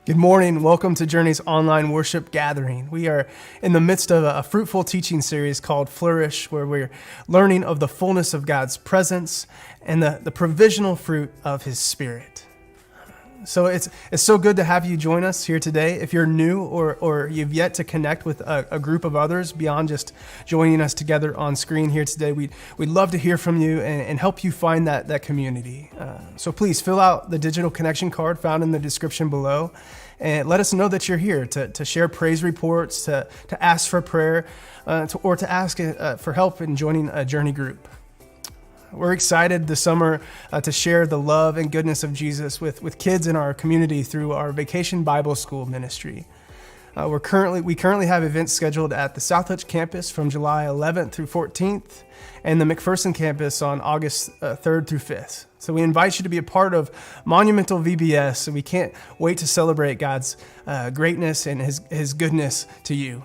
Good morning. Welcome to Journey's online worship gathering. We are in the midst of a fruitful teaching series called Flourish, where we're learning of the fullness of God's presence and the provisional fruit of His Spirit. So it's so good to have you join us here today. If you're new or you've yet to connect with a group of others beyond just joining us together on screen here today, we'd love to hear from you and help you find that community. So please fill out the digital connection card found in the description below and let us know that you're here to share praise reports, to ask for prayer, or to ask for help in joining a Journey group. We're excited this summer to share the love and goodness of Jesus with kids in our community through our Vacation Bible School ministry. We currently have events scheduled at the South Hutch campus from July 11th through 14th and the McPherson campus on August 3rd through 5th. So we invite you to be a part of Monumental VBS, and we can't wait to celebrate God's greatness and His goodness to you.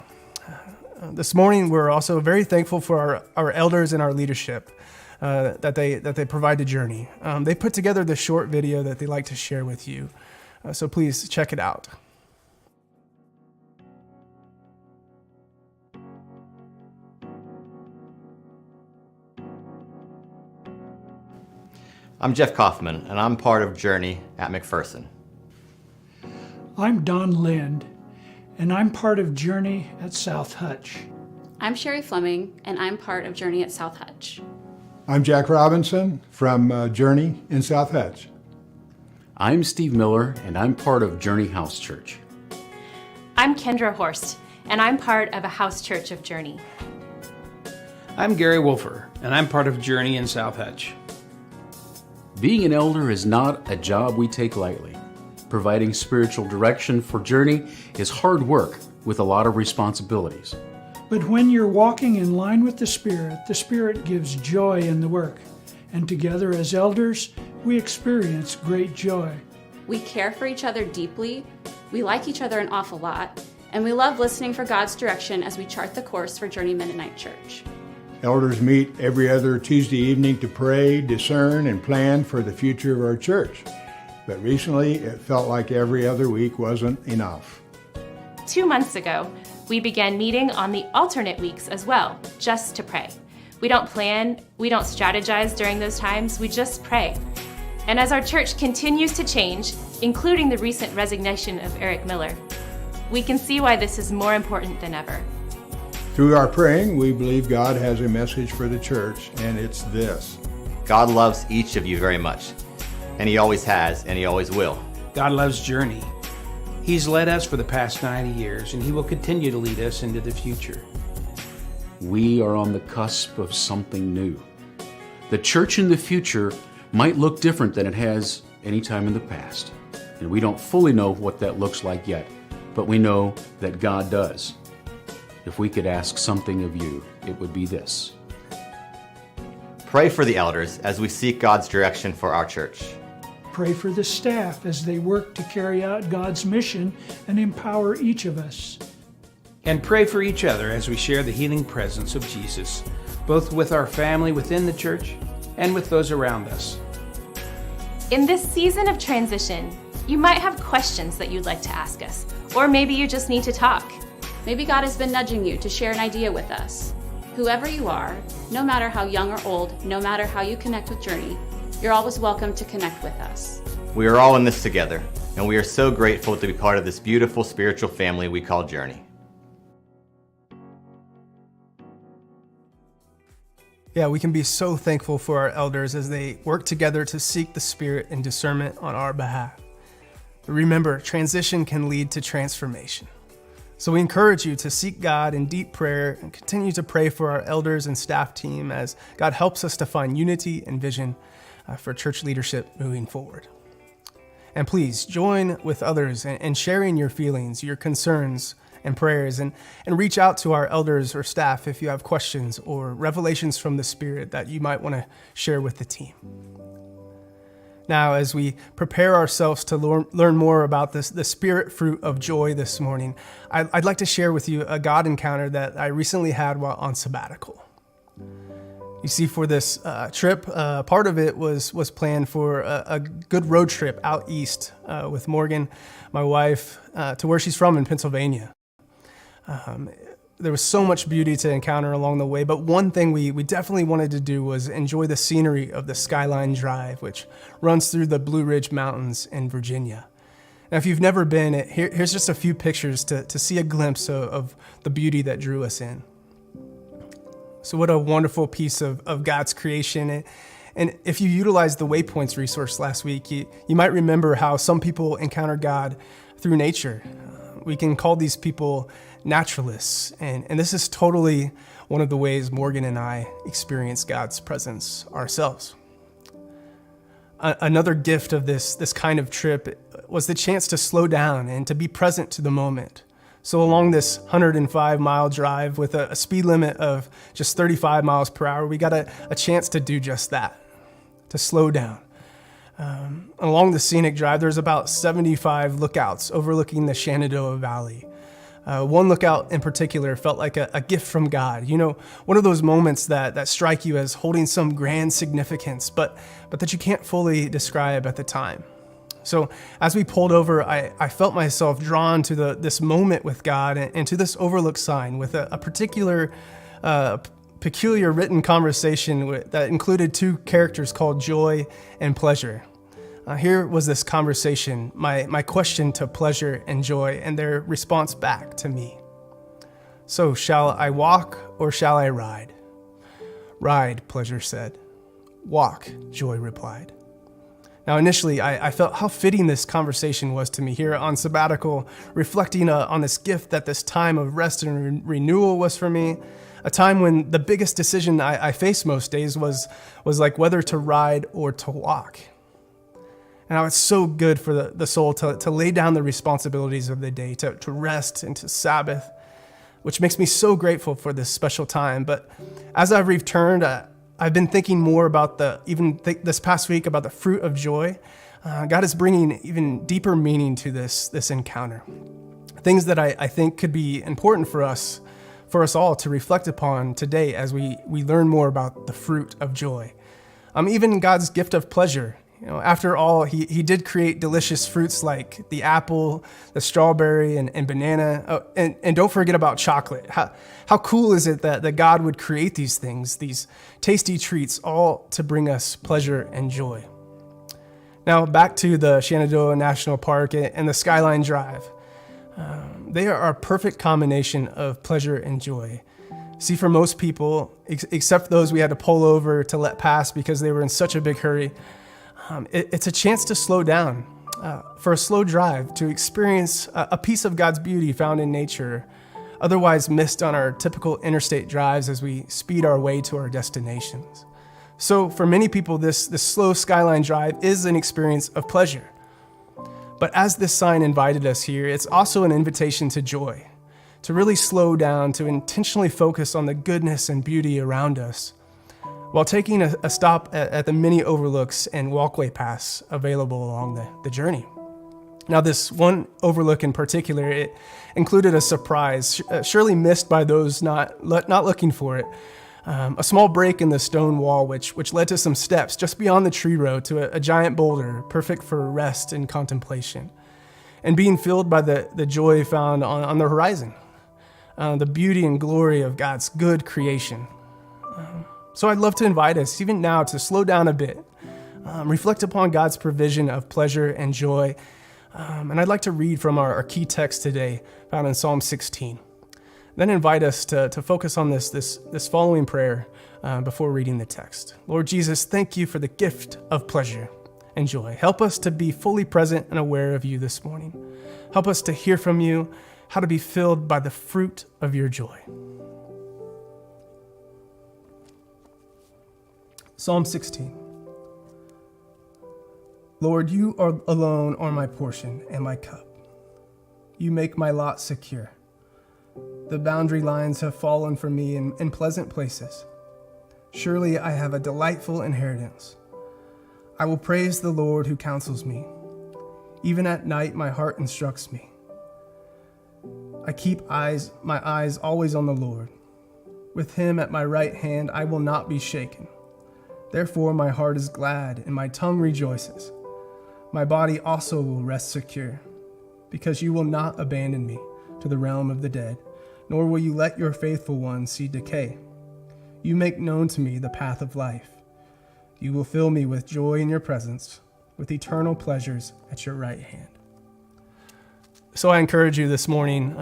This morning, we're also very thankful for our elders and our leadership that they provide to Journey. They put together this short video that they like to share with you. So please check it out. I'm Jeff Kaufman, and I'm part of Journey at McPherson. I'm Don Lind, and I'm part of Journey at South Hutch. I'm Sherry Fleming, and I'm part of Journey at South Hutch. I'm Jack Robinson from Journey in South Hutch. I'm Steve Miller, and I'm part of Journey House Church. I'm Kendra Horst, and I'm part of a house church of Journey. I'm Gary Wolfer, and I'm part of Journey in South Hutch. Being an elder is not a job we take lightly. Providing spiritual direction for Journey is hard work with a lot of responsibilities. But when you're walking in line with the Spirit gives joy in the work. And together as elders, we experience great joy. We care for each other deeply, we like each other an awful lot, and we love listening for God's direction as we chart the course for Journey Mennonite Church. Elders meet every other Tuesday evening to pray, discern, and plan for the future of our church. But recently, it felt like every other week wasn't enough. 2 months ago, we began meeting on the alternate weeks as well, just to pray. We don't plan, we don't strategize during those times, we just pray. And as our church continues to change, including the recent resignation of Eric Miller, we can see why this is more important than ever. Through our praying, we believe God has a message for the church, and it's this. God loves each of you very much, and He always has, and He always will. God loves Journey. He's led us for the past 90 years, and He will continue to lead us into the future. We are on the cusp of something new. The church in the future might look different than it has any time in the past, and we don't fully know what that looks like yet, but we know that God does. If we could ask something of you, it would be this. Pray for the elders as we seek God's direction for our church. Pray for the staff as they work to carry out God's mission and empower each of us. And pray for each other as we share the healing presence of Jesus, both with our family within the church and with those around us. In this season of transition, you might have questions that you'd like to ask us, or maybe you just need to talk. Maybe God has been nudging you to share an idea with us. Whoever you are, no matter how young or old, no matter how you connect with Journey, you're always welcome to connect with us. We are all in this together, and we are so grateful to be part of this beautiful spiritual family we call Journey. Yeah, we can be so thankful for our elders as they work together to seek the Spirit and discernment on our behalf. But remember, transition can lead to transformation. So we encourage you to seek God in deep prayer and continue to pray for our elders and staff team as God helps us to find unity and vision for church leadership moving forward. And please join with others in sharing your feelings, your concerns, and prayers, and reach out to our elders or staff if you have questions or revelations from the Spirit that you might want to share with the team. Now, as we prepare ourselves to learn more about the Spirit fruit of joy this morning, I'd like to share with you a God encounter that I recently had while on sabbatical. You see, for this trip, part of it was planned for a good road trip out east with Morgan, my wife, to where she's from in Pennsylvania. There was so much beauty to encounter along the way, but one thing we definitely wanted to do was enjoy the scenery of the Skyline Drive, which runs through the Blue Ridge Mountains in Virginia. Now, if you've never been, here's just a few pictures to see a glimpse of the beauty that drew us in. So what a wonderful piece of God's creation. And if you utilized the Waypoints resource last week, you might remember how some people encounter God through nature. We can call these people naturalists. And this is totally one of the ways Morgan and I experience God's presence ourselves. Another gift of this kind of trip was the chance to slow down and to be present to the moment. So along this 105-mile drive with a speed limit of just 35 miles per hour, we got a chance to do just that, to slow down. Along the scenic drive, there's about 75 lookouts overlooking the Shenandoah Valley. One lookout in particular felt like a gift from God. You know, one of those moments that strike you as holding some grand significance, but that you can't fully describe at the time. So as we pulled over, I felt myself drawn to this moment with God and to this overlook sign with a particular peculiar written conversation that included two characters called joy and pleasure. Here was this conversation, my question to pleasure and joy, and their response back to me. So, shall I walk or shall I ride? Ride, pleasure said. Walk, joy replied. Now, initially, I felt how fitting this conversation was to me here on sabbatical, reflecting on this gift that this time of rest and renewal was for me, a time when the biggest decision I faced most days was like whether to ride or to walk. And it's so good for the soul to lay down the responsibilities of the day, to rest and to Sabbath, which makes me so grateful for this special time. But as I've returned, I've been thinking more about this past week about the fruit of joy. God is bringing even deeper meaning to this encounter. Things that I think could be important for us all to reflect upon today as we learn more about the fruit of joy. Even God's gift of pleasure. You know, after all, he did create delicious fruits like the apple, the strawberry, and banana. Oh, and don't forget about chocolate. How cool is it that God would create these things, these tasty treats, all to bring us pleasure and joy? Now, back to the Shenandoah National Park and the Skyline Drive. They are a perfect combination of pleasure and joy. See, for most people, except those we had to pull over to let pass because they were in such a big hurry, it's a chance to slow down, for a slow drive, to experience a piece of God's beauty found in nature, otherwise missed on our typical interstate drives as we speed our way to our destinations. So for many people, this slow Skyline Drive is an experience of pleasure. But as this sign invited us here, it's also an invitation to joy, to really slow down, to intentionally focus on the goodness and beauty around us, while taking a stop at the many overlooks and walkway paths available along the journey. Now, this one overlook in particular, it included a surprise, surely missed by those not looking for it. A small break in the stone wall, which led to some steps just beyond the tree row to a giant boulder, perfect for rest and contemplation, and being filled by the joy found on the horizon, the beauty and glory of God's good creation. So I'd love to invite us, even now, to slow down a bit, reflect upon God's provision of pleasure and joy. And I'd like to read from our key text today, found in Psalm 16. Then invite us to focus on this following prayer before reading the text. Lord Jesus, thank you for the gift of pleasure and joy. Help us to be fully present and aware of you this morning. Help us to hear from you, how to be filled by the fruit of your joy. Psalm 16. Lord, you alone are my portion and my cup. You make my lot secure. The boundary lines have fallen for me in pleasant places. Surely I have a delightful inheritance. I will praise the Lord who counsels me. Even at night my heart instructs me. I keep my eyes always on the Lord. with him at my right hand, I will not be shaken. Therefore my heart is glad and my tongue rejoices. My body also will rest secure, because you will not abandon me to the realm of the dead, nor will you let your faithful one see decay. You make known to me the path of life. You will fill me with joy in your presence, with eternal pleasures at your right hand. So I encourage you this morning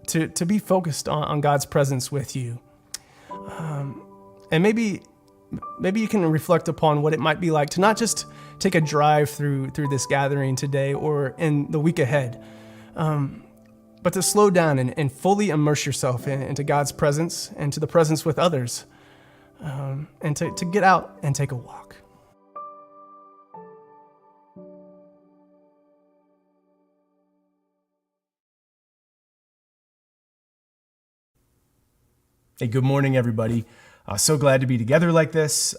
to be focused on God's presence with you. And maybe you can reflect upon what it might be like to not just take a drive through this gathering today or in the week ahead, but to slow down and fully immerse yourself into God's presence and to the presence with others, and to get out and take a walk. Hey, good morning, everybody. So glad to be together like this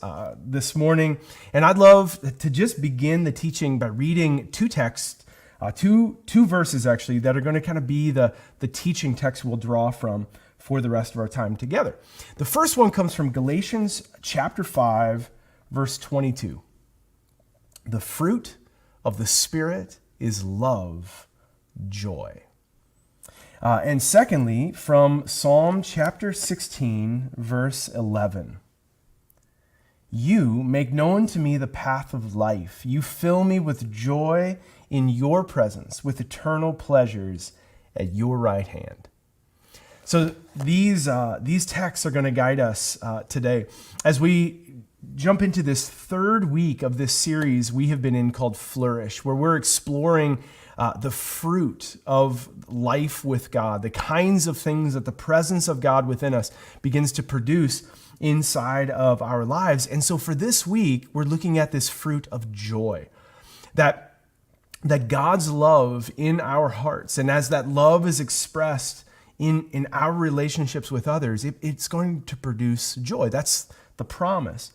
morning. And I'd love to just begin the teaching by reading two texts, two verses actually, that are going to kind of be the teaching text we'll draw from for the rest of our time together. The first one comes from Galatians chapter 5, verse 22. The fruit of the Spirit is love, joy. And secondly, from Psalm chapter 16, verse 11. You make known to me the path of life. You fill me with joy in your presence, with eternal pleasures at your right hand. So these texts are going to guide us today as we jump into this third week of this series we have been in called Flourish, where we're exploring the fruit of life with God, the kinds of things that the presence of God within us begins to produce inside of our lives. And so for this week, we're looking at this fruit of joy, that God's love in our hearts, and as that love is expressed in our relationships with others, it's going to produce joy. That's the promise.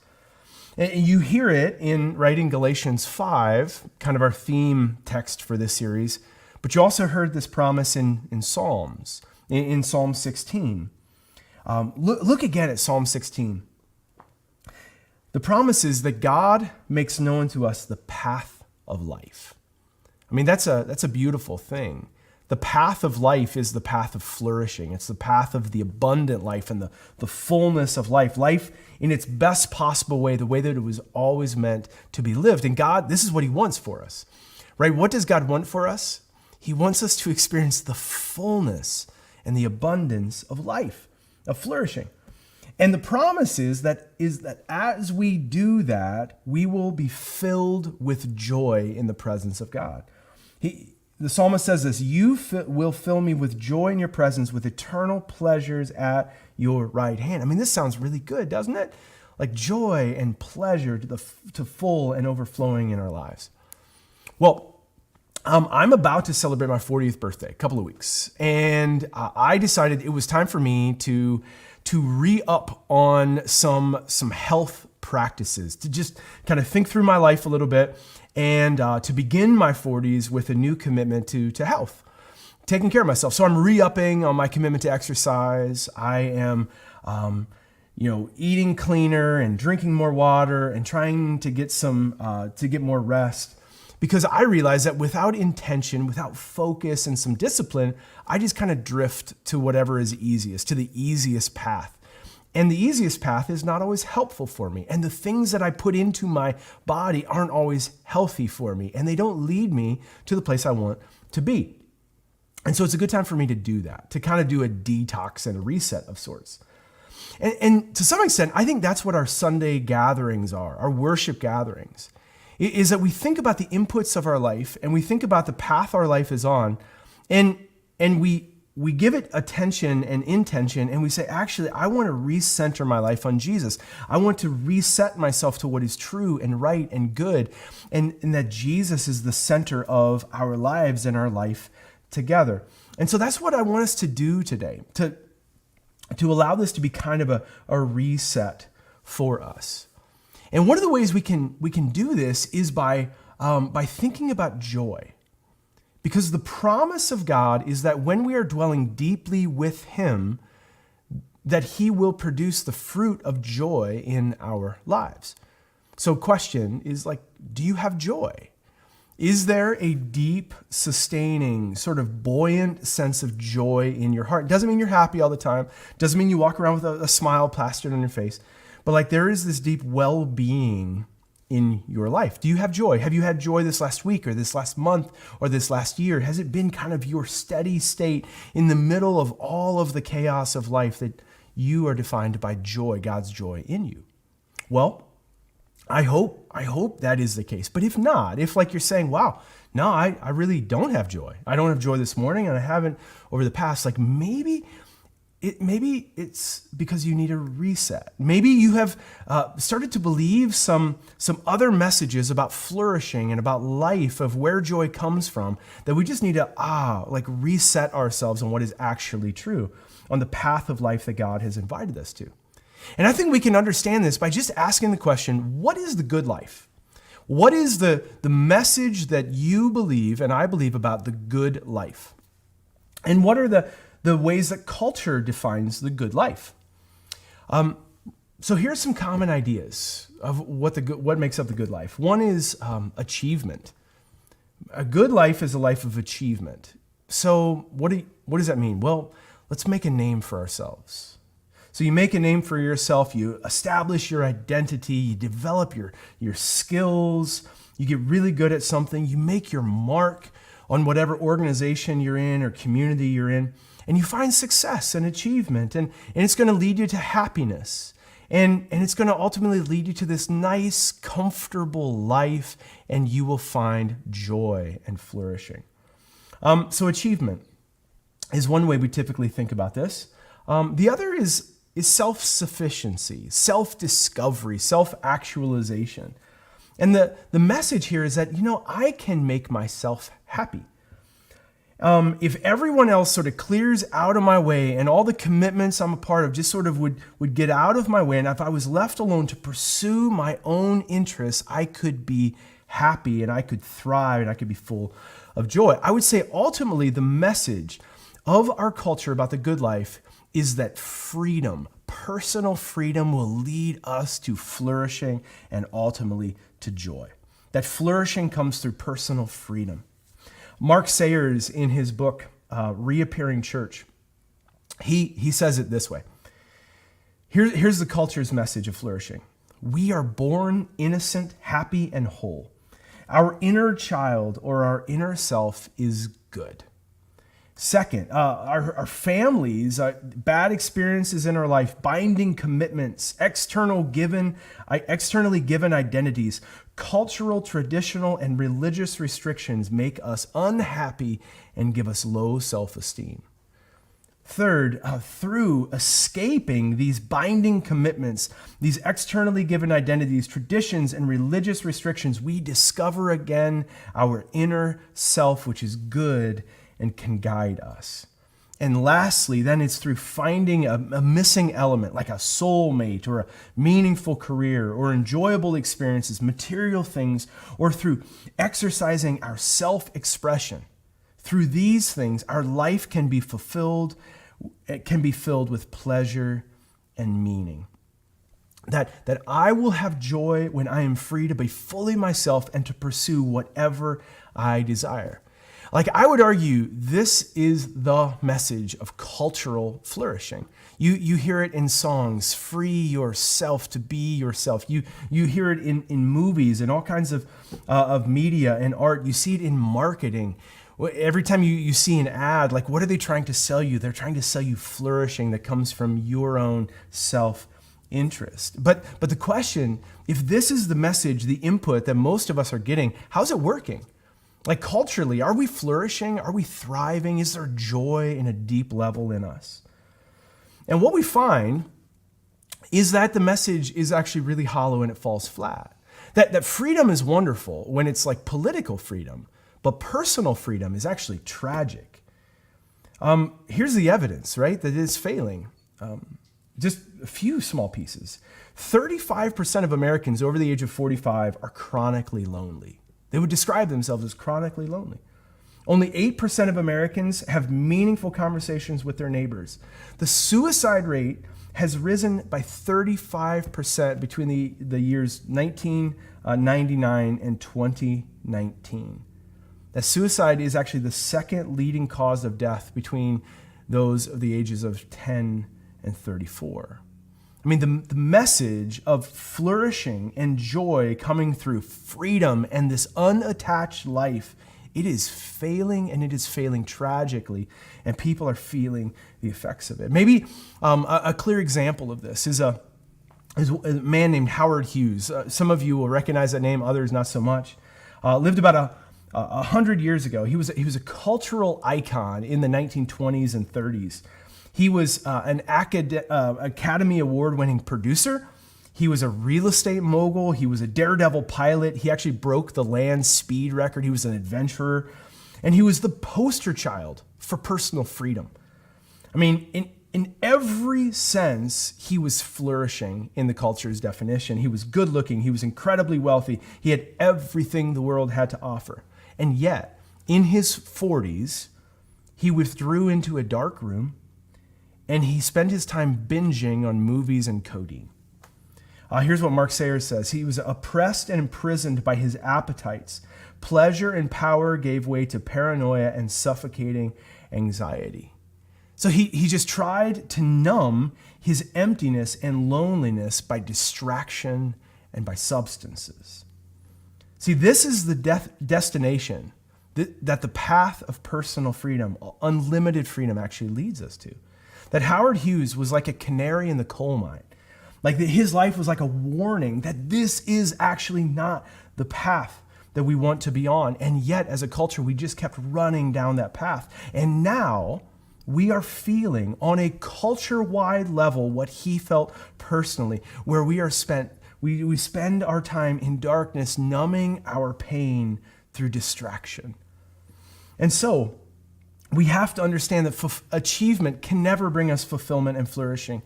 And you hear it in writing Galatians 5, kind of our theme text for this series, but you also heard this promise in Psalms, in Psalm 16. Look again at Psalm 16. The promise is that God makes known to us the path of life. I mean, that's a beautiful thing. The path of life is the path of flourishing. It's the path of the abundant life and the fullness of life. Life in its best possible way, the way that it was always meant to be lived. And God, this is what he wants for us, right? What does God want for us? He wants us to experience the fullness and the abundance of life, of flourishing. And the promise is that as we do that, we will be filled with joy in the presence of God. The psalmist says this, you will fill me with joy in your presence, with eternal pleasures at your right hand. I mean, this sounds really good, doesn't it? Like joy and pleasure to full and overflowing in our lives. Well, I'm about to celebrate my 40th birthday, a couple of weeks. And I decided it was time for me to re-up on some health practices, to just kind of think through my life a little bit, and to begin my 40s with a new commitment to health, taking care of myself. So I'm re-upping on my commitment to exercise. I am, eating cleaner and drinking more water and trying to get more rest, because I realize that without intention, without focus and some discipline, I just kind of drift to whatever is easiest, to the easiest path. And the easiest path is not always helpful for me. And the things that I put into my body aren't always healthy for me. And they don't lead me to the place I want to be. And so it's a good time for me to do that, to kind of do a detox and a reset of sorts. And to some extent, I think that's what our Sunday gatherings are, our worship gatherings, is that we think about the inputs of our life and we think about the path our life is on, and we give it attention and intention, and we say, actually, I want to recenter my life on Jesus. I want to reset myself to what is true and right and good, and that Jesus is the center of our lives and our life together. And so that's what I want us to do today, to allow this to be kind of a reset for us. And one of the ways we can do this is by thinking about joy. Because the promise of God is that when we are dwelling deeply with him, that he will produce the fruit of joy in our lives. So question is like, do you have joy? Is there a deep, sustaining, sort of buoyant sense of joy in your heart? Doesn't mean you're happy all the time. Doesn't mean you walk around with a smile plastered on your face. But like there is this deep well-being in your life. Do you have joy? Have you had joy this last week or this last month or this last year? Has it been kind of your steady state in the middle of all of the chaos of life that you are defined by joy, God's joy in you? Well, I hope that is the case. But if not, if like you're saying, wow, no, I really don't have joy. I don't have joy this morning and I haven't over the past, like maybe it's because you need a reset. Maybe you have started to believe some other messages about flourishing and about life, of where joy comes from, that we just need to reset ourselves on what is actually true on the path of life that God has invited us to. And I think we can understand this by just asking the question, what is the good life? What is the message that you believe and I believe about the good life? And what are the ways that culture defines the good life? So here's some common ideas of what makes up the good life. One is achievement. A good life is a life of achievement. So what does that mean? Well, let's make a name for ourselves. So you make a name for yourself, you establish your identity, you develop your skills, you get really good at something, you make your mark on whatever organization you're in or community you're in, and you find success and achievement, and it's going to lead you to happiness, and it's going to ultimately lead you to this nice, comfortable life, and you will find joy and flourishing. So achievement is one way we typically think about this. The other is self-sufficiency, self-discovery, self-actualization. And the message here is that, I can make myself happy. If everyone else sort of clears out of my way and all the commitments I'm a part of just sort of would get out of my way, and if I was left alone to pursue my own interests, I could be happy and I could thrive and I could be full of joy. I would say ultimately the message of our culture about the good life is that freedom, personal freedom, will lead us to flourishing and ultimately to joy. That flourishing comes through personal freedom. Mark Sayers, in his book, Reappearing Church, he says it this way. Here's the culture's message of flourishing. We are born innocent, happy, and whole. Our inner child or our inner self is good. Second, our families, bad experiences in our life, binding commitments, externally given identities, cultural, traditional, and religious restrictions make us unhappy and give us low self-esteem. Third, through escaping these binding commitments, these externally given identities, traditions, and religious restrictions, we discover again our inner self, which is good and can guide us. And lastly, then it's through finding a missing element, like a soulmate or a meaningful career or enjoyable experiences, material things, or through exercising our self-expression. Through these things, our life can be fulfilled. It can be filled with pleasure and meaning. That I will have joy when I am free to be fully myself and to pursue whatever I desire. Like I would argue, this is the message of cultural flourishing. You hear it in songs, free yourself to be yourself. You hear it in movies and all kinds of media and art. You see it in marketing. Every time you see an ad, like what are they trying to sell you? They're trying to sell you flourishing that comes from your own self-interest. But the question, if this is the message, the input that most of us are getting, how's it working? Like culturally, are we flourishing? Are we thriving? Is there joy in a deep level in us? And what we find is that the message is actually really hollow and it falls flat. That freedom is wonderful when it's like political freedom, but personal freedom is actually tragic. Here's the evidence, right, that it's failing. Just a few small pieces. 35% of Americans over the age of 45 are chronically lonely. They would describe themselves as chronically lonely. Only 8% of Americans have meaningful conversations with their neighbors. The suicide rate has risen by 35% between the years 1999 and 2019. That suicide is actually the second leading cause of death between those of the ages of 10 and 34. I mean, the message of flourishing and joy coming through freedom and this unattached life, it is failing, and it is failing tragically, and people are feeling the effects of it. Maybe a clear example of this is a man named Howard Hughes. Some of you will recognize that name, others not so much. Lived about 100 years ago. He was a cultural icon in the 1920s and 30s. He was an Academy Award-winning producer. He was a real estate mogul. He was a daredevil pilot. He actually broke the land speed record. He was an adventurer. And he was the poster child for personal freedom. I mean, in every sense, he was flourishing in the culture's definition. He was good looking. He was incredibly wealthy. He had everything the world had to offer. And yet, in his 40s, he withdrew into a dark room and he spent his time binging on movies and codeine. Here's what Mark Sayers says. He was oppressed and imprisoned by his appetites. Pleasure and power gave way to paranoia and suffocating anxiety. So he just tried to numb his emptiness and loneliness by distraction and by substances. See, this is the destination that the path of personal freedom, unlimited freedom, actually leads us to. That Howard Hughes was like a canary in the coal mine. Like his life was like a warning that this is actually not the path that we want to be on. And yet, as a culture, we just kept running down that path. And now we are feeling on a culture-wide level what he felt personally, where we spend our time in darkness, numbing our pain through distraction. And so we have to understand that achievement can never bring us fulfillment and flourishing.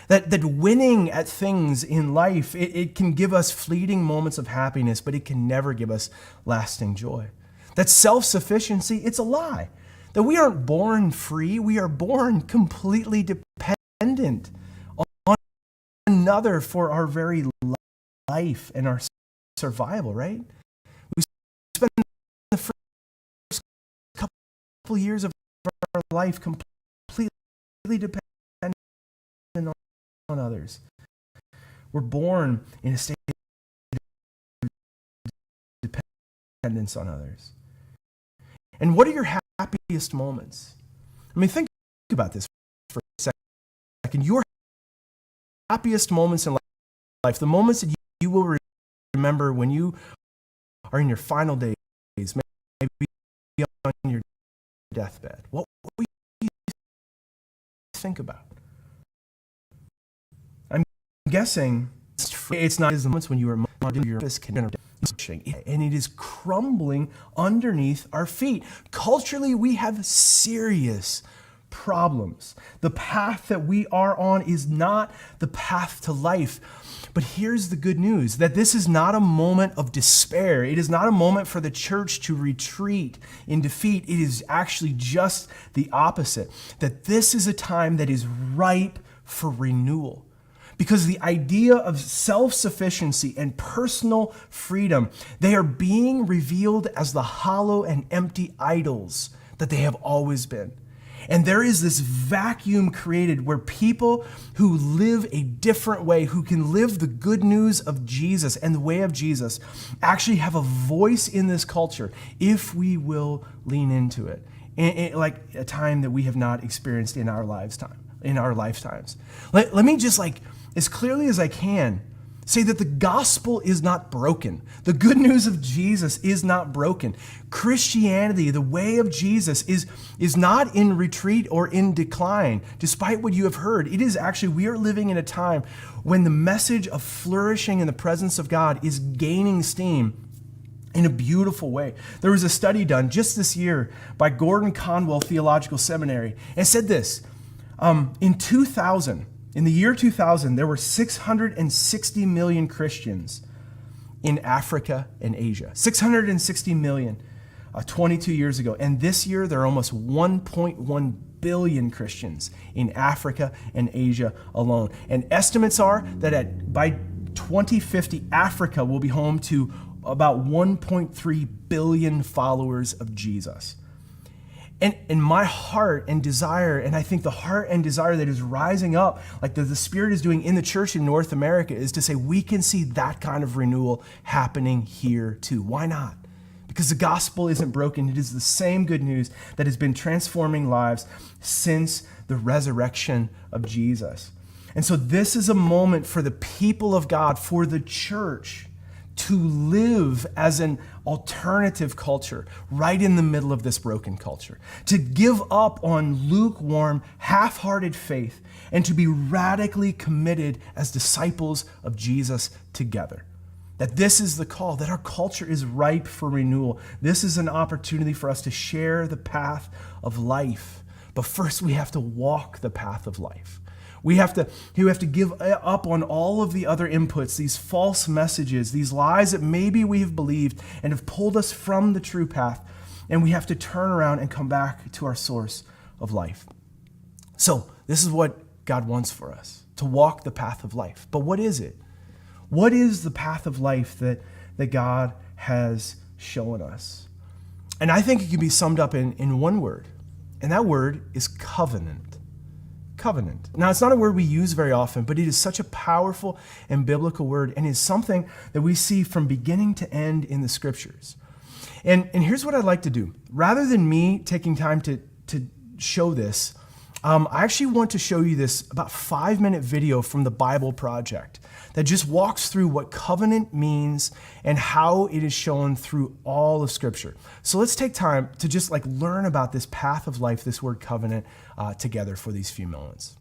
That winning at things in life, it can give us fleeting moments of happiness, but it can never give us lasting joy. That self-sufficiency, it's a lie. That we aren't born free, we are born completely dependent on another for our very life and our survival, right? We spend the first couple years of our life completely dependent on others. We're born in a state of dependence on others. And what are your happiest moments? I mean, think about this for a second. Your happiest moments in life, the moments that you will remember when you are in your final days, maybe on your deathbed. What will you think about? I'm guessing it's not as the moments when you are in your and it is crumbling underneath our feet. Culturally, we have serious problems. The path that we are on is not the path to life. But here's the good news, that this is not a moment of despair. It is not a moment for the church to retreat in defeat. It is actually just the opposite, that this is a time that is ripe for renewal. Because the idea of self-sufficiency and personal freedom, they are being revealed as the hollow and empty idols that they have always been. And there is this vacuum created where people who live a different way, who can live the good news of Jesus and the way of Jesus, actually have a voice in this culture if we will lean into it. And like a time that we have not experienced in our lifetimes. Let me just as clearly as I can, say that the gospel is not broken. The good news of Jesus is not broken. Christianity, the way of Jesus, is not in retreat or in decline, despite what you have heard. It is actually, we are living in a time when the message of flourishing in the presence of God is gaining steam in a beautiful way. There was a study done just this year by Gordon Conwell Theological Seminary, and it said this, in the year 2000, there were 660 million Christians in Africa and Asia. 660 million. 22 years ago. And this year, there are almost 1.1 billion Christians in Africa and Asia alone. And estimates are that by 2050, Africa will be home to about 1.3 billion followers of Jesus. And my heart and desire, and I think the heart and desire that is rising up, like the Spirit is doing in the church in North America, is to say we can see that kind of renewal happening here too. Why not? Because the gospel isn't broken. It is the same good news that has been transforming lives since the resurrection of Jesus. And so this is a moment for the people of God, for the church, to live as an alternative culture right in the middle of this broken culture, to give up on lukewarm, half-hearted faith, and to be radically committed as disciples of Jesus together. That this is the call, that our culture is ripe for renewal. This is an opportunity for us to share the path of life. But first, we have to walk the path of life. We have to give up on all of the other inputs, these false messages, these lies that maybe we have believed and have pulled us from the true path. And we have to turn around and come back to our source of life. So this is what God wants for us, to walk the path of life. But what is it? What is the path of life that God has shown us? And I think it can be summed up in one word, and that word is covenant. Covenant. Now, it's not a word we use very often, but it is such a powerful and biblical word, and is something that we see from beginning to end in the scriptures. And here's what I'd like to do. Rather than me taking time to show this, I actually want to show you this about 5-minute video from the BibleProject that just walks through what covenant means and how it is shown through all of Scripture. So let's take time to just learn about this path of life, this word covenant, together for these few moments.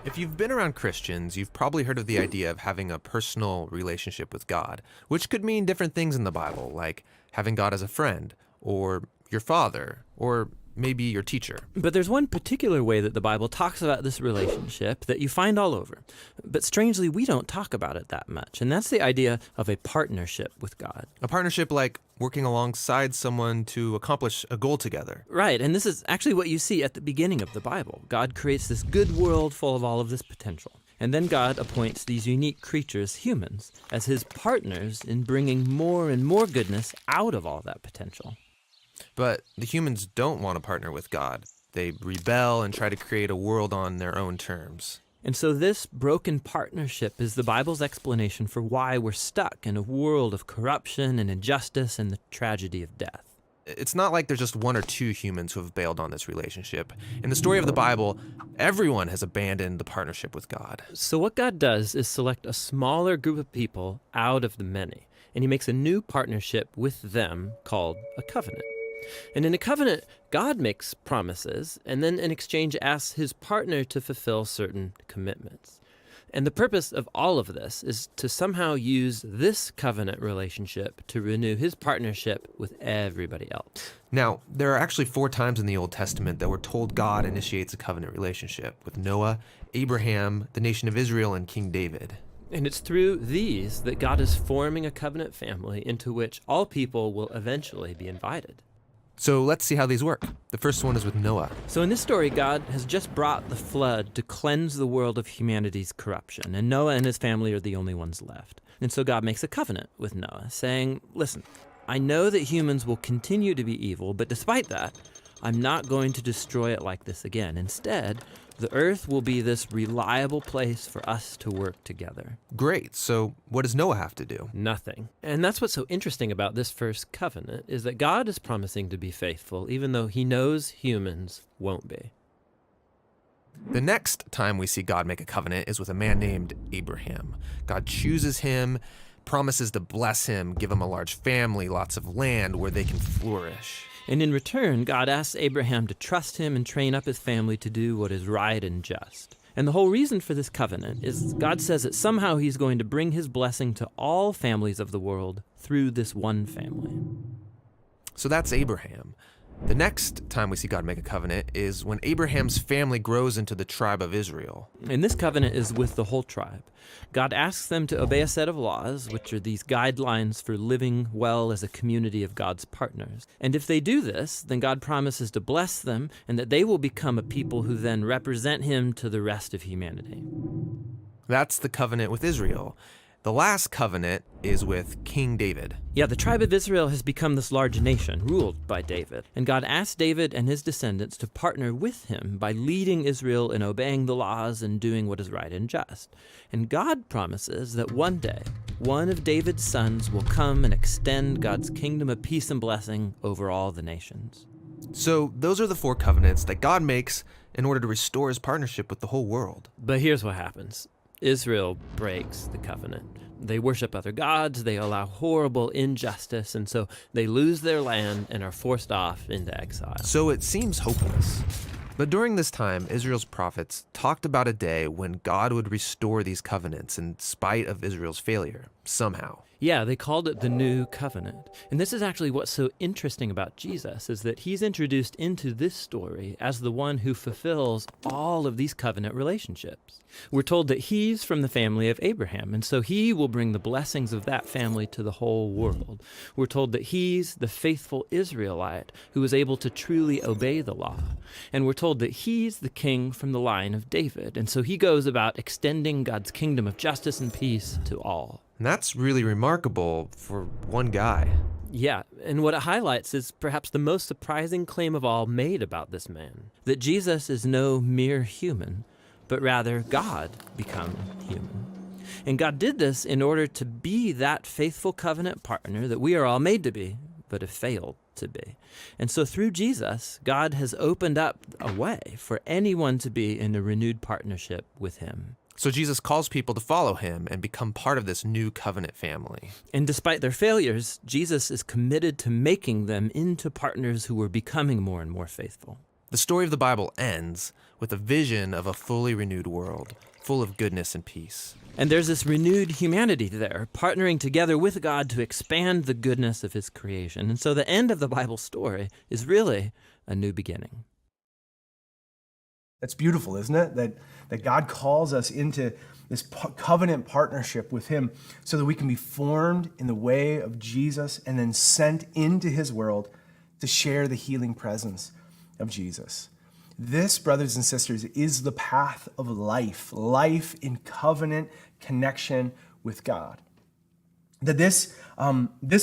If you've been around Christians, you've probably heard of the idea of having a personal relationship with God, which could mean different things in the Bible, like having God as a friend, or your father, or maybe your teacher. But there's one particular way that the Bible talks about this relationship that you find all over. But strangely, we don't talk about it that much. And that's the idea of a partnership with God. A partnership like working alongside someone to accomplish a goal together. Right, and this is actually what you see at the beginning of the Bible. God creates this good world full of all of this potential. And then God appoints these unique creatures, humans, as his partners in bringing more and more goodness out of all that potential. But the humans don't want to partner with God. They rebel and try to create a world on their own terms. And so this broken partnership is the Bible's explanation for why we're stuck in a world of corruption and injustice and the tragedy of death. It's not like there's just one or two humans who have bailed on this relationship. In the story of the Bible, everyone has abandoned the partnership with God. So what God does is select a smaller group of people out of the many, and he makes a new partnership with them called a covenant. And in a covenant, God makes promises, and then in exchange asks his partner to fulfill certain commitments. And the purpose of all of this is to somehow use this covenant relationship to renew his partnership with everybody else. Now, there are actually 4 times in the Old Testament that we're told God initiates a covenant relationship with Noah, Abraham, the nation of Israel, and King David. And it's through these that God is forming a covenant family into which all people will eventually be invited. So let's see how these work. The first one is with Noah. So in this story, God has just brought the flood to cleanse the world of humanity's corruption, and Noah and his family are the only ones left. And so God makes a covenant with Noah, saying, listen, I know that humans will continue to be evil, but despite that, I'm not going to destroy it like this again. Instead, the earth will be this reliable place for us to work together. Great. So what does Noah have to do? Nothing. And that's what's so interesting about this first covenant, is that God is promising to be faithful, even though he knows humans won't be. The next time we see God make a covenant is with a man named Abraham. God chooses him, promises to bless him, give him a large family, lots of land where they can flourish. And in return, God asks Abraham to trust him and train up his family to do what is right and just. And the whole reason for this covenant is God says that somehow he's going to bring his blessing to all families of the world through this one family. So that's Abraham. The next time we see God make a covenant is when Abraham's family grows into the tribe of Israel. And this covenant is with the whole tribe. God asks them to obey a set of laws, which are these guidelines for living well as a community of God's partners. And if they do this, then God promises to bless them and that they will become a people who then represent him to the rest of humanity. That's the covenant with Israel. The last covenant is with King David. Yeah, the tribe of Israel has become this large nation ruled by David. And God asked David and his descendants to partner with him by leading Israel in obeying the laws and doing what is right and just. And God promises that one day, one of David's sons will come and extend God's kingdom of peace and blessing over all the nations. So those are the 4 covenants that God makes in order to restore his partnership with the whole world. But here's what happens. Israel breaks the covenant. They worship other gods, they allow horrible injustice, and so they lose their land and are forced off into exile. So it seems hopeless. But during this time, Israel's prophets talked about a day when God would restore these covenants in spite of Israel's failure, somehow. Yeah, they called it the New Covenant. And this is actually what's so interesting about Jesus, is that he's introduced into this story as the one who fulfills all of these covenant relationships. We're told that he's from the family of Abraham, and so he will bring the blessings of that family to the whole world. We're told that he's the faithful Israelite who is able to truly obey the law. And we're told that he's the king from the line of David, and so he goes about extending God's kingdom of justice and peace to all. And that's really remarkable for one guy. Yeah, and what it highlights is perhaps the most surprising claim of all made about this man, that Jesus is no mere human, but rather God become human. And God did this in order to be that faithful covenant partner that we are all made to be, but have failed to be. And so through Jesus, God has opened up a way for anyone to be in a renewed partnership with him. So Jesus calls people to follow him and become part of this new covenant family. And despite their failures, Jesus is committed to making them into partners who are becoming more and more faithful. The story of the Bible ends with a vision of a fully renewed world, full of goodness and peace. And there's this renewed humanity there, partnering together with God to expand the goodness of his creation. And so the end of the Bible story is really a new beginning. That's beautiful, isn't it? That God calls us into this covenant partnership with him so that we can be formed in the way of Jesus and then sent into his world to share the healing presence of Jesus. This, brothers and sisters, is the path of life, life in covenant connection with God. That this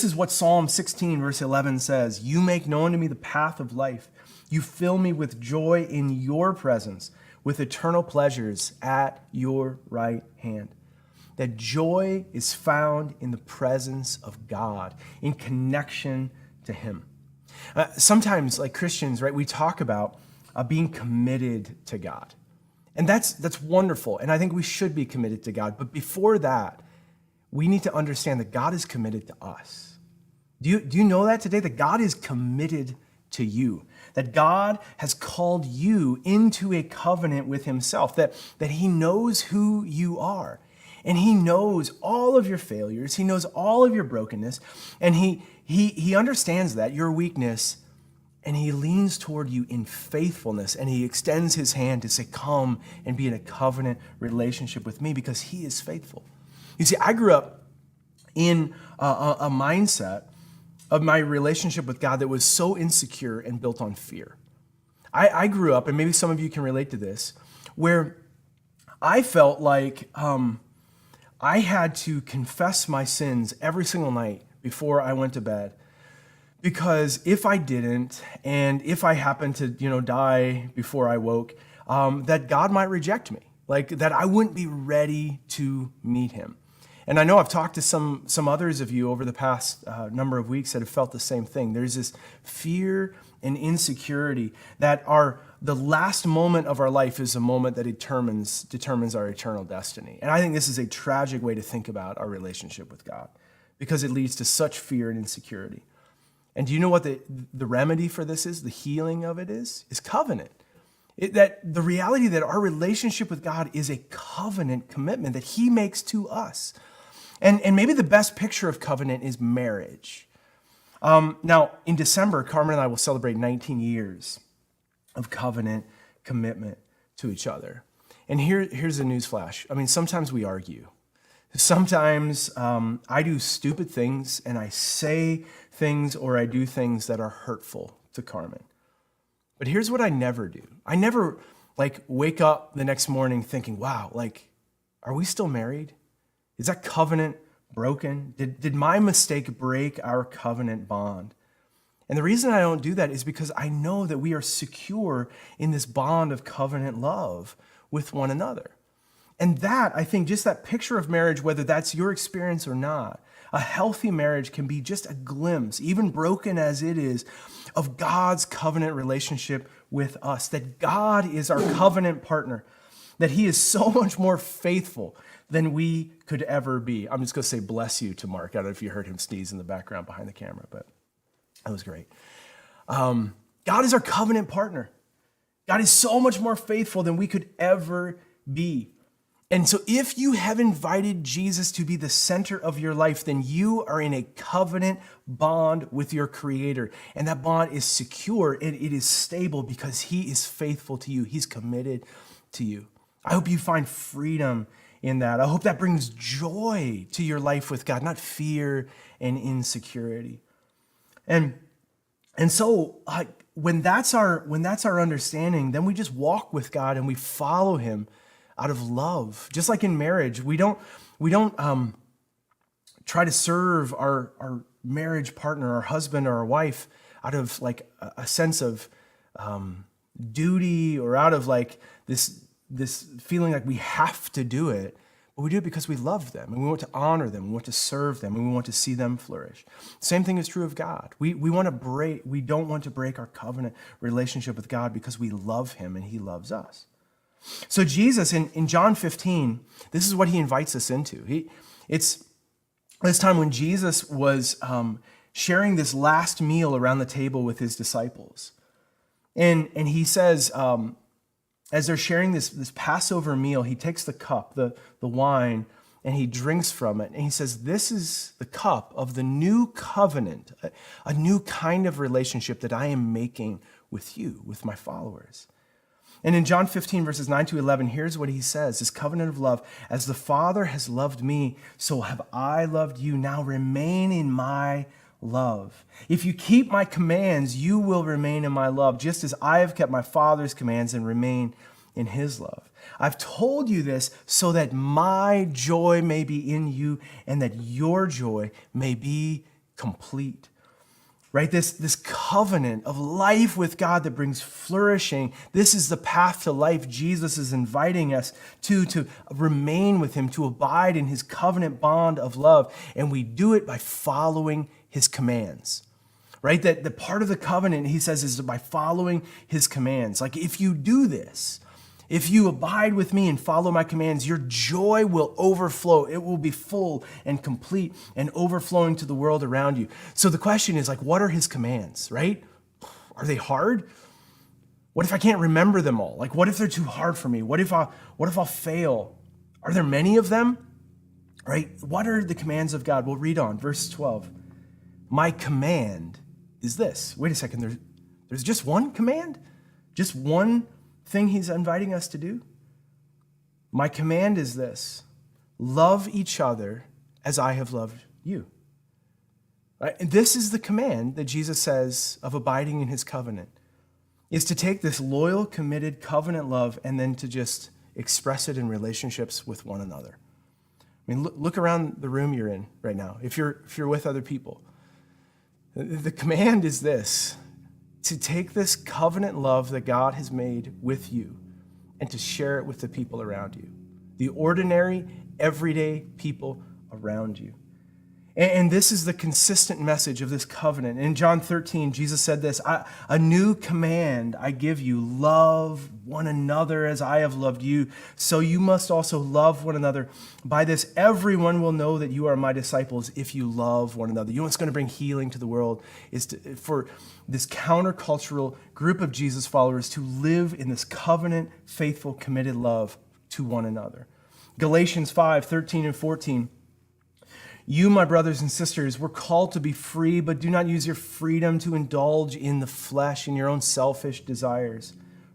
is what Psalm 16, verse 11 says, "You make known to me the path of life. You fill me with joy in your presence, with eternal pleasures at your right hand." That joy is found in the presence of God, in connection to him. Sometimes, like Christians, right, we talk about being committed to God. And that's wonderful. And I think we should be committed to God. But before that, we need to understand that God is committed to us. Do you know that today? That God is committed to you. That God has called you into a covenant with himself. That he knows who you are. And he knows all of your failures. He knows all of your brokenness. And he understands that, your weakness. And he leans toward you in faithfulness, and he extends his hand to say, come and be in a covenant relationship with me because he is faithful. You see, I grew up in a mindset of my relationship with God that was so insecure and built on fear. I grew up, and maybe some of you can relate to this, where I felt like I had to confess my sins every single night before I went to bed. Because if I didn't, and if I happened to, die before I woke, that God might reject me, like that I wouldn't be ready to meet him. And I know I've talked to some others of you over the past number of weeks that have felt the same thing. There's this fear and insecurity that the last moment of our life is a moment that determines our eternal destiny. And I think this is a tragic way to think about our relationship with God because it leads to such fear and insecurity. And do you know what the remedy for this is? The healing of it is covenant. That the reality that our relationship with God is a covenant commitment that he makes to us. And maybe the best picture of covenant is marriage. Now, in December, Carmen and I will celebrate 19 years of covenant commitment to each other. And here's a news flash. I mean, sometimes we argue. Sometimes I do stupid things and I say things or I do things that are hurtful to Carmen. But here's what I never do. I never wake up the next morning thinking, wow, are we still married? Is that covenant broken? Did my mistake break our covenant bond? And the reason I don't do that is because I know that we are secure in this bond of covenant love with one another. And that, I think, just that picture of marriage, whether that's your experience or not, a healthy marriage can be just a glimpse, even broken as it is, of God's covenant relationship with us, that God is our covenant partner, that he is so much more faithful than we could ever be. I'm just going to say bless you to Mark. I don't know if you heard him sneeze in the background behind the camera, but that was great. God is our covenant partner. God is so much more faithful than we could ever be. And so if you have invited Jesus to be the center of your life, then you are in a covenant bond with your Creator. And that bond is secure and it is stable because he is faithful to you. He's committed to you. I hope you find freedom in that. I hope that brings joy to your life with God, not fear and insecurity. And so when that's our understanding, then we just walk with God and we follow him out of love. Just like in marriage, we don't try to serve our marriage partner, our husband or our wife, out of a sense of duty or out of this feeling like we have to do it. But we do it because we love them and we want to honor them, we want to serve them, and we want to see them flourish. Same thing is true of God. We don't want to break our covenant relationship with God because we love him and he loves us. So Jesus, in John 15, this is what he invites us into. It's this time when Jesus was sharing this last meal around the table with his disciples. And he says, as they're sharing this Passover meal, he takes the cup, the wine, and he drinks from it. And he says, this is the cup of the new covenant, a new kind of relationship that I am making with you, with my followers. And in John 15, verses 9 to 11, here's what he says, this covenant of love, as the Father has loved me, so have I loved you. Now remain in my love. If you keep my commands, you will remain in my love, just as I have kept my Father's commands and remain in his love. I've told you this so that my joy may be in you and that your joy may be complete. Right? This covenant of life with God that brings flourishing. This is the path to life Jesus is inviting us to remain with him, to abide in his covenant bond of love. And we do it by following his commands. Right? That the part of the covenant, he says, is by following his commands. If you do this, if you abide with me and follow my commands, your joy will overflow. It will be full and complete and overflowing to the world around you. So the question is, what are his commands, right? Are they hard? What if I can't remember them all? What if they're too hard for me? What if I'll fail? Are there many of them? Right? What are the commands of God? We'll read on, verse 12. My command is this. Wait a second, there's just one command? Just one thing he's inviting us to do? My command is this: love each other as I have loved you. Right? And this is the command that Jesus says of abiding in his covenant, is to take this loyal, committed covenant love and then to just express it in relationships with one another. I mean, look around the room you're in right now. If you're with other people, the command is this: to take this covenant love that God has made with you and to share it with the people around you, the ordinary, everyday people around you. And this is the consistent message of this covenant. In John 13, Jesus said this: a new command I give you, love one another as I have loved you, so you must also love one another. By this, everyone will know that you are my disciples if you love one another. You know what's going to bring healing to the world is for this countercultural group of Jesus followers to live in this covenant, faithful, committed love to one another. Galatians 5, 13 and 14. You, my brothers and sisters, were called to be free, but do not use your freedom to indulge in the flesh and your own selfish desires.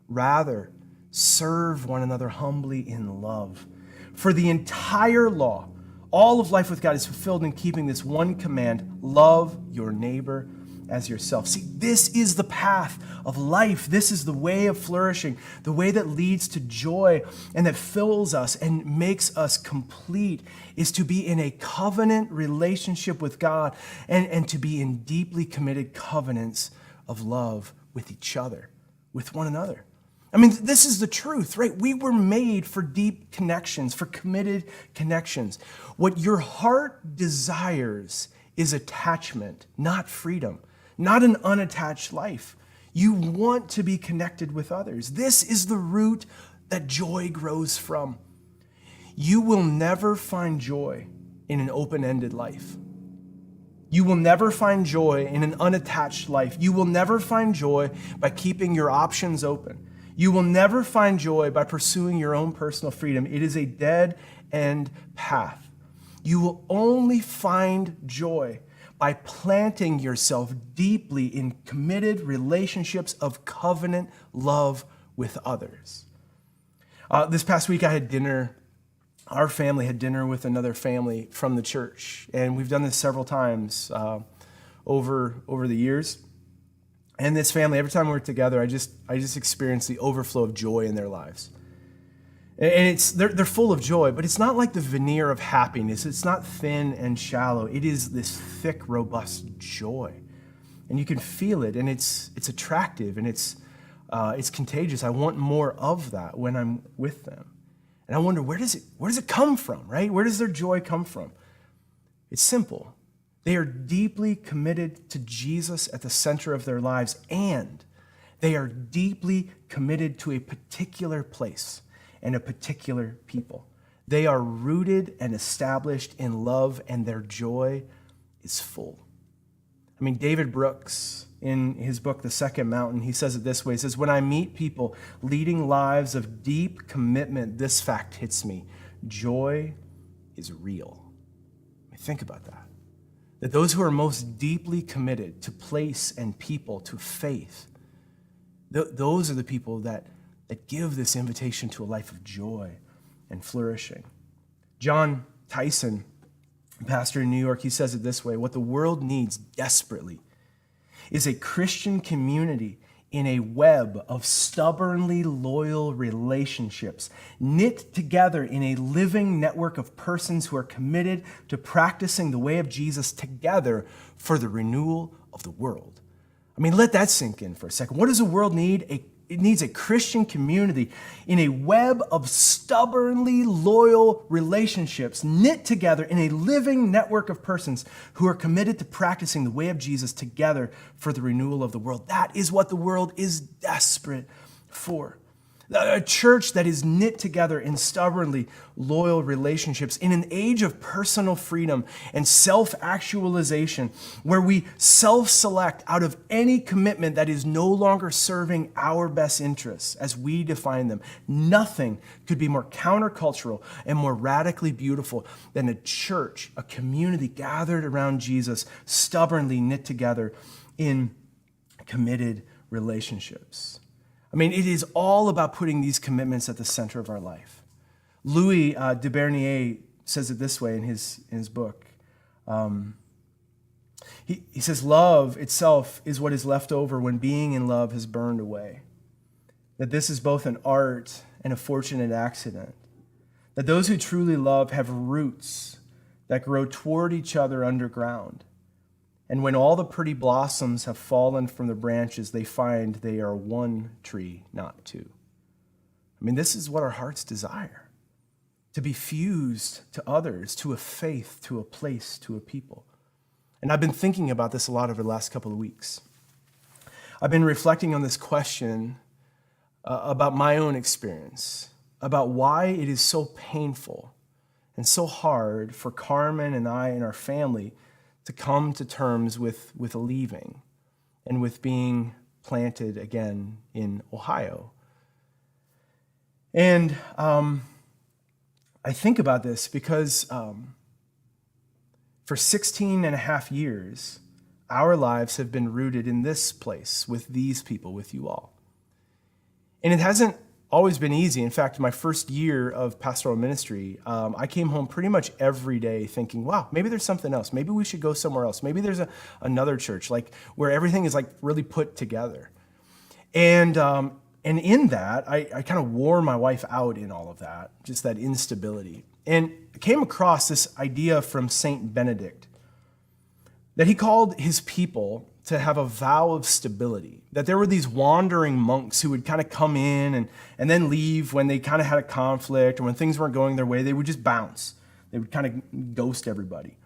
Rather, serve one another humbly in love. For the entire law, all of life with God is fulfilled in keeping this one command: love your neighbor as yourself. See, this is the path of life. This is the way of flourishing, the way that leads to joy and that fills us and makes us complete, is to be in a covenant relationship with God and to be in deeply committed covenants of love with each other, with one another. I mean, this is the truth, right? We were made for deep connections, for committed connections. What your heart desires is attachment, not freedom, not an unattached life. You want to be connected with others. This is the root that joy grows from. You will never find joy in an open-ended life. You will never find joy in an unattached life. You will never find joy by keeping your options open. You will never find joy by pursuing your own personal freedom. It is a dead-end path. You will only find joy by planting yourself deeply in committed relationships of covenant love with others. This past week I had dinner. Our family had dinner with another family from the church, and we've done this several times over the years. And this family, every time we're together, I just experience the overflow of joy in their lives. And they're full of joy, but it's not like the veneer of happiness. It's not thin and shallow. It is this thick, robust joy. And you can feel it, and it's attractive, and it's contagious. I want more of that when I'm with them. And I wonder, where does it come from, right? Where does their joy come from? It's simple. They are deeply committed to Jesus at the center of their lives, and they are deeply committed to a particular place and a particular people. They are rooted and established in love, and their joy is full. I mean, David Brooks, in his book, The Second Mountain, he says it this way. He says, when I meet people leading lives of deep commitment, this fact hits me: joy is real. I mean, think about that. That those who are most deeply committed to place and people, to faith, those are the people that give this invitation to a life of joy and flourishing. John Tyson, pastor in New York, he says it this way: what the world needs desperately is a Christian community in a web of stubbornly loyal relationships, knit together in a living network of persons who are committed to practicing the way of Jesus together for the renewal of the world. I mean, let that sink in for a second. What does the world need? It needs a Christian community in a web of stubbornly loyal relationships knit together in a living network of persons who are committed to practicing the way of Jesus together for the renewal of the world. That is what the world is desperate for. A church that is knit together in stubbornly loyal relationships in an age of personal freedom and self-actualization, where we self-select out of any commitment that is no longer serving our best interests as we define them. Nothing could be more countercultural and more radically beautiful than a church, a community gathered around Jesus, stubbornly knit together in committed relationships. I mean, it is all about putting these commitments at the center of our life. Louis de Bernier says it this way in his book. He says, love itself is what is left over when being in love has burned away. That this is both an art and a fortunate accident. That those who truly love have roots that grow toward each other underground. And when all the pretty blossoms have fallen from the branches, they find they are one tree, not two. I mean, this is what our hearts desire: to be fused to others, to a faith, to a place, to a people. And I've been thinking about this a lot over the last couple of weeks. I've been reflecting on this question about my own experience, about why it is so painful and so hard for Carmen and I and our family to come to terms with leaving and with being planted again in Ohio. And I think about this because For 16 and a half years, our lives have been rooted in this place with these people, with you all. And it hasn't always been easy. In fact, my first year of pastoral ministry, I came home pretty much every day thinking, wow, maybe there's something else. Maybe we should go somewhere else. Maybe there's another church like where everything is like really put together. And in that, I kind of wore my wife out in all of that, just that instability. And I came across this idea from Saint Benedict that he called his people to have a vow of stability, that there were these wandering monks who would kind of come in and then leave when they kind of had a conflict or when things weren't going their way. They would just bounce. They would kind of ghost everybody.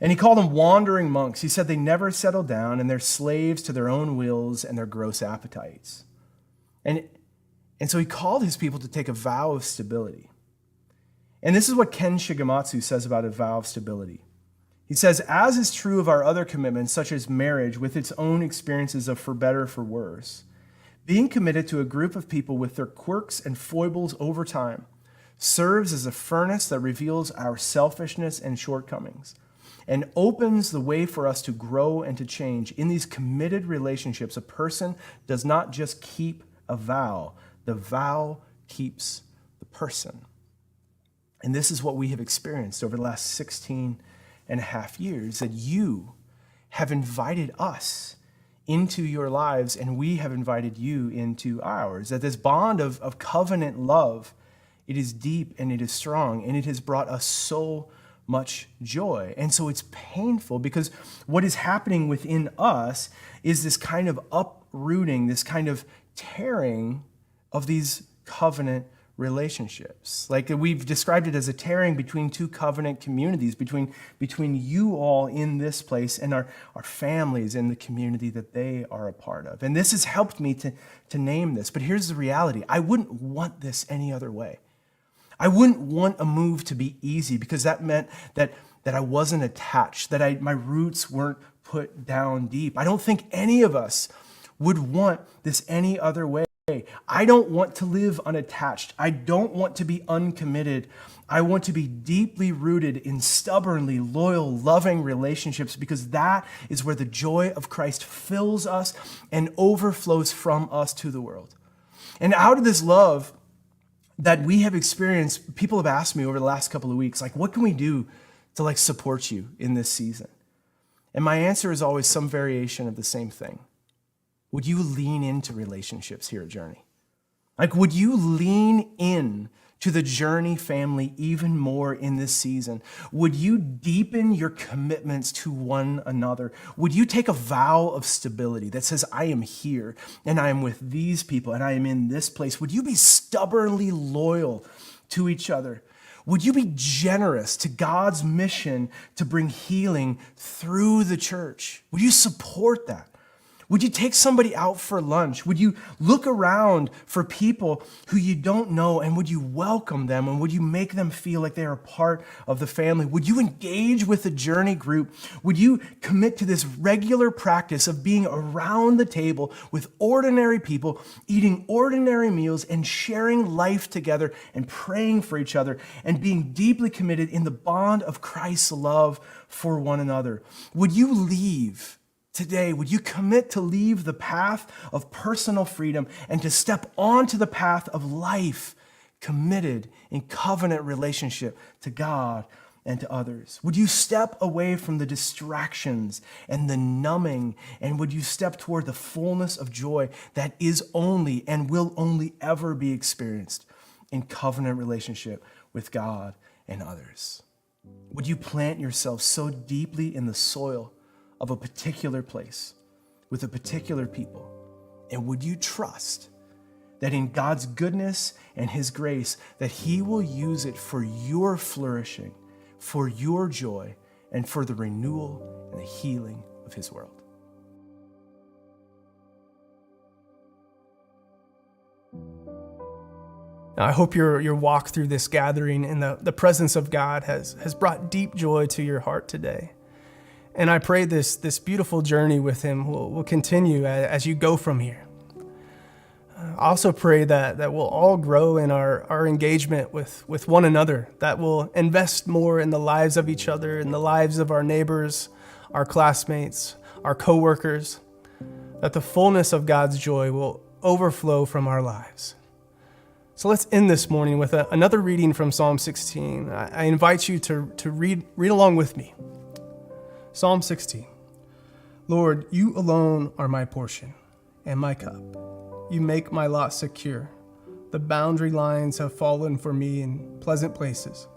And he called them wandering monks. He said they never settle down and they're slaves to their own wills and their gross appetites. And so he called his people to take a vow of stability. And this is what Ken Shigematsu says about a vow of stability. He says, as is true of our other commitments, such as marriage with its own experiences of for better or for worse, being committed to a group of people with their quirks and foibles over time serves as a furnace that reveals our selfishness and shortcomings and opens the way for us to grow and to change. In these committed relationships, a person does not just keep a vow, the vow keeps the person. And this is what we have experienced over the last 16 and a half years, that you have invited us into your lives and we have invited you into ours. That this bond of covenant love, it is deep and it is strong and it has brought us so much joy. And so it's painful because what is happening within us is this kind of uprooting, this kind of tearing of these covenant relationships. Like we've described it as a tearing between two covenant communities, between you all in this place and our families and the community that they are a part of. And this has helped me to name this. But here's the reality. I wouldn't want this any other way. I wouldn't want a move to be easy because that meant that I wasn't attached, that my roots weren't put down deep. I don't think any of us would want this any other way. I don't want to live unattached. I don't want to be uncommitted. I want to be deeply rooted in stubbornly loyal, loving relationships because that is where the joy of Christ fills us and overflows from us to the world. And out of this love that we have experienced, people have asked me over the last couple of weeks, like, what can we do to support you in this season? And my answer is always some variation of the same thing. Would you lean into relationships here at Journey? Would you lean in to the Journey family even more in this season? Would you deepen your commitments to one another? Would you take a vow of stability that says, I am here and I am with these people and I am in this place? Would you be stubbornly loyal to each other? Would you be generous to God's mission to bring healing through the church? Would you support that? Would you take somebody out for lunch? Would you look around for people who you don't know and would you welcome them and would you make them feel like they are a part of the family? Would you engage with the Journey group? Would you commit to this regular practice of being around the table with ordinary people, eating ordinary meals and sharing life together and praying for each other and being deeply committed in the bond of Christ's love for one another? Would you leave today, would you commit to leave the path of personal freedom and to step onto the path of life, committed in covenant relationship to God and to others? Would you step away from the distractions and the numbing, and would you step toward the fullness of joy that is only and will only ever be experienced in covenant relationship with God and others? Would you plant yourself so deeply in the soil of a particular place with a particular people? And would you trust that in God's goodness and his grace, that he will use it for your flourishing, for your joy, and for the renewal and the healing of his world? Now, I hope your walk through this gathering in the presence of God has brought deep joy to your heart today. And I pray this beautiful journey with him will continue as you go from here. I also pray that we'll all grow in our engagement with one another, that we'll invest more in the lives of each other, in the lives of our neighbors, our classmates, our coworkers, that the fullness of God's joy will overflow from our lives. So let's end this morning with another reading from Psalm 16. I invite you to read along with me. Psalm 16. Lord, you alone are my portion and my cup. You make my lot secure. The boundary lines have fallen for me in pleasant places.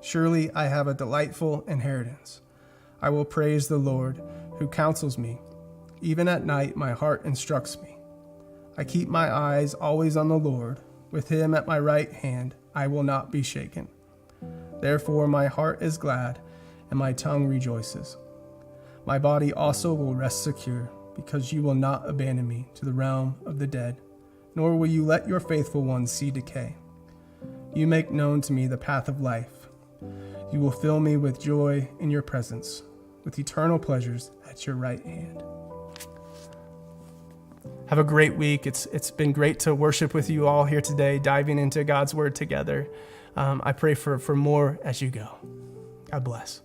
Surely I have a delightful inheritance. I will praise the Lord who counsels me. Even at night my heart instructs me. I keep my eyes always on the Lord. With him at my right hand, I will not be shaken. Therefore my heart is glad and my tongue rejoices. My body also will rest secure, because you will not abandon me to the realm of the dead, nor will you let your faithful ones see decay. You make known to me the path of life. You will fill me with joy in your presence, with eternal pleasures at your right hand. Have a great week. It's been great to worship with you all here today, diving into God's word together. I pray for more as you go. God bless.